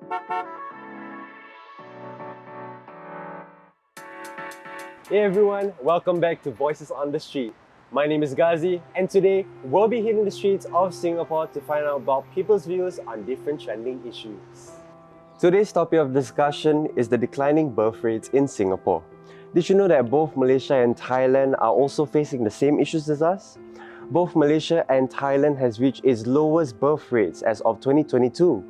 Hey everyone, welcome back to Voices on the Street. My name is Ghazi, and today we'll be hitting the streets of Singapore to find out about people's views on different trending issues. Today's topic of discussion is the declining birth rates in Singapore. Did you know that both Malaysia and Thailand are also facing the same issues as us? Both Malaysia and Thailand has reached its lowest birth rates as of 2022,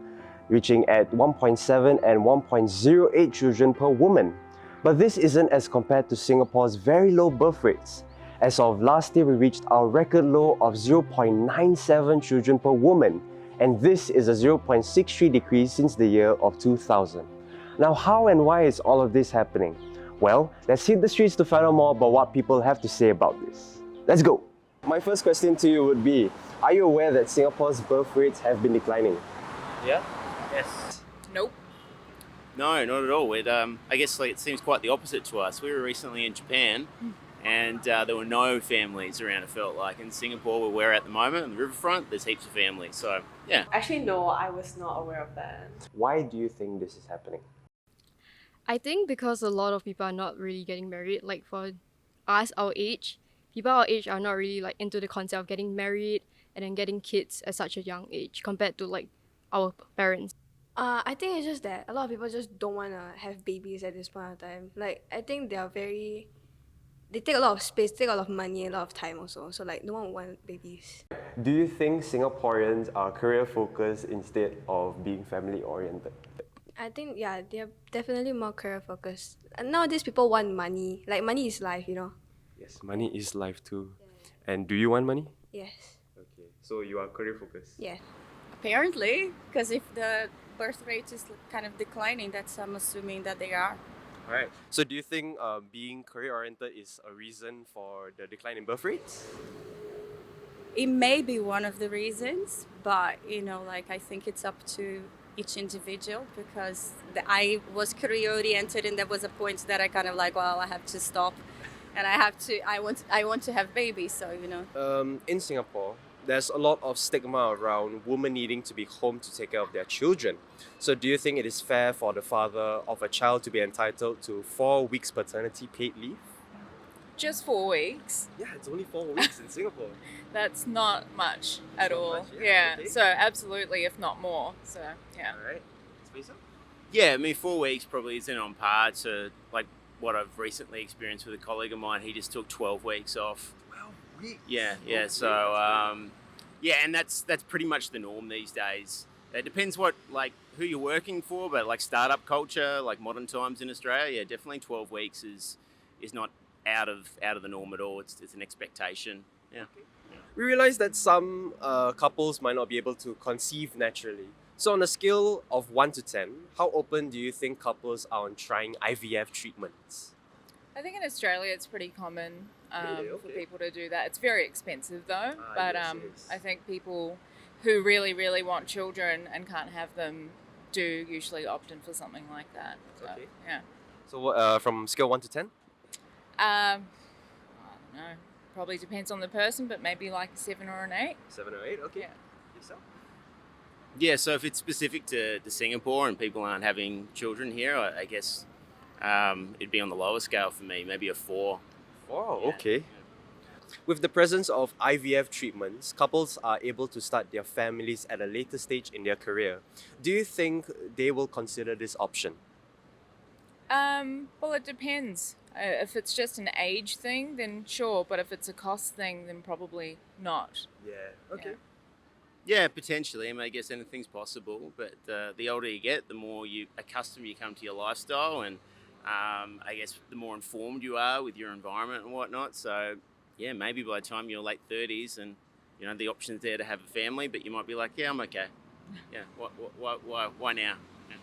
reaching at 1.7 and 1.08 children per woman. But this isn't as compared to Singapore's very low birth rates. As of last year, we reached our record low of 0.97 children per woman, and this is a 0.63 decrease since the year of 2000. Now, how and why is all of this happening? Well, let's hit the streets to find out more about what people have to say about this. Let's go! My first question to you would be, are you aware that Singapore's birth rates have been declining? Yeah? Yes. Nope. No, not at all. I guess it seems quite the opposite to us. We were recently in Japan and there were no families around, it felt like. In Singapore, where we're at the moment, on the riverfront, there's heaps of families. So, yeah. Actually, no, I was not aware of that. Why do you think this is happening? I think because a lot of people are not really getting married. Like for us, our age, people our age are not really like into the concept of getting married and then getting kids at such a young age compared to like our parents. I think it's just that a lot of people just don't want to have babies at this point of time. Like, I think they take a lot of space, take a lot of money, a lot of time also. So like, no one want babies. Do you think Singaporeans are career focused instead of being family oriented? I think, yeah, they're definitely more career focused. And nowadays, people want money. Like, money is life, you know? Yes, money is life too. And do you want money? Yes. Okay, so you are career focused? Yeah. Apparently, because if the birth rate is kind of declining, that's I'm assuming that they are. Alright, so do you think being career oriented is a reason for the decline in birth rates? It may be one of the reasons, but I think it's up to each individual because I was career oriented, and there was a point that I kind of like, well, I have to stop, and I want to have babies, so In Singapore, there's a lot of stigma around women needing to be home to take care of their children. So do you think it is fair for the father of a child to be entitled to 4 weeks paternity paid leave? Just 4 weeks. Yeah, it's only 4 weeks in Singapore. That's not much at Not all. much, yeah, okay. So absolutely, if not more. So yeah. Alright, Spacer? Yeah, I mean, 4 weeks probably isn't on par to like what I've recently experienced with a colleague of mine. He just took 12 weeks off. 12 weeks? Yeah. So, and that's pretty much the norm these days. It depends who you're working for, but like startup culture, like modern times in Australia, definitely 12 weeks is not out of the norm at all. It's an expectation. Yeah. We realize that some couples might not be able to conceive naturally. So on a scale of 1 to 10, how open do you think couples are on trying IVF treatments? I think in Australia it's pretty common Really? for Okay. people to do that. It's very expensive though, but yes, it is. I think people who really, really want children and can't have them do usually opt in for something like that. So, Okay. yeah. So from scale 1 to 10? I don't know. Probably depends on the person, but maybe like a 7 or an 8. 7 or 8, okay. Yeah. Yourself? Yeah, so if it's specific to Singapore and people aren't having children here, I guess it'd be on the lower scale for me, maybe a 4. Oh, Yeah. okay. With the presence of IVF treatments, couples are able to start their families at a later stage in their career. Do you think they will consider this option? Well, it depends. If it's just an age thing, then sure. But if it's a cost thing, then probably not. Yeah, okay. Yeah, potentially. I mean, I guess anything's possible, but the older you get, the more accustomed you come to your lifestyle, and I guess the more informed you are with your environment and whatnot. So, yeah, maybe by the time you're late 30s and, the option's there to have a family, but you might be like, yeah, I'm okay. Yeah, why now? Yeah.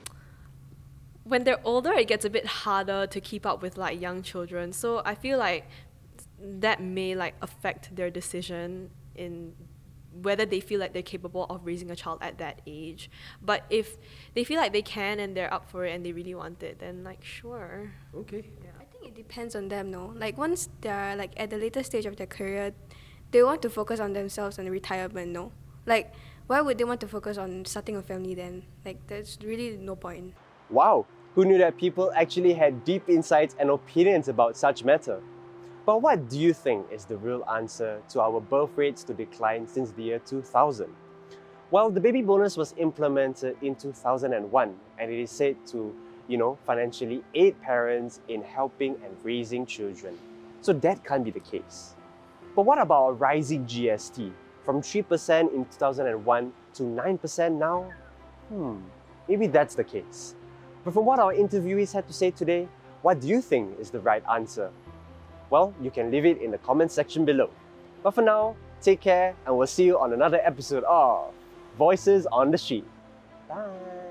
When they're older, it gets a bit harder to keep up with like young children. So I feel like that may like affect their decision in whether they feel like they're capable of raising a child at that age. But if they feel like they can and they're up for it and they really want it, then like sure. Okay. I think it depends on them, no? Like, once they're like at the later stage of their career, they want to focus on themselves and retirement, no? Like, why would they want to focus on starting a family then? Like, there's really no point. Wow, who knew that people actually had deep insights and opinions about such matter? But what do you think is the real answer to our birth rates to decline since the year 2000? Well, the baby bonus was implemented in 2001 and it is said to, financially aid parents in helping and raising children. So that can't be the case. But what about a rising GST? From 3% in 2001 to 9% now? Maybe that's the case. But from what our interviewees had to say today, what do you think is the right answer? Well, you can leave it in the comment section below. But for now, take care and we'll see you on another episode of Voices on the Street. Bye!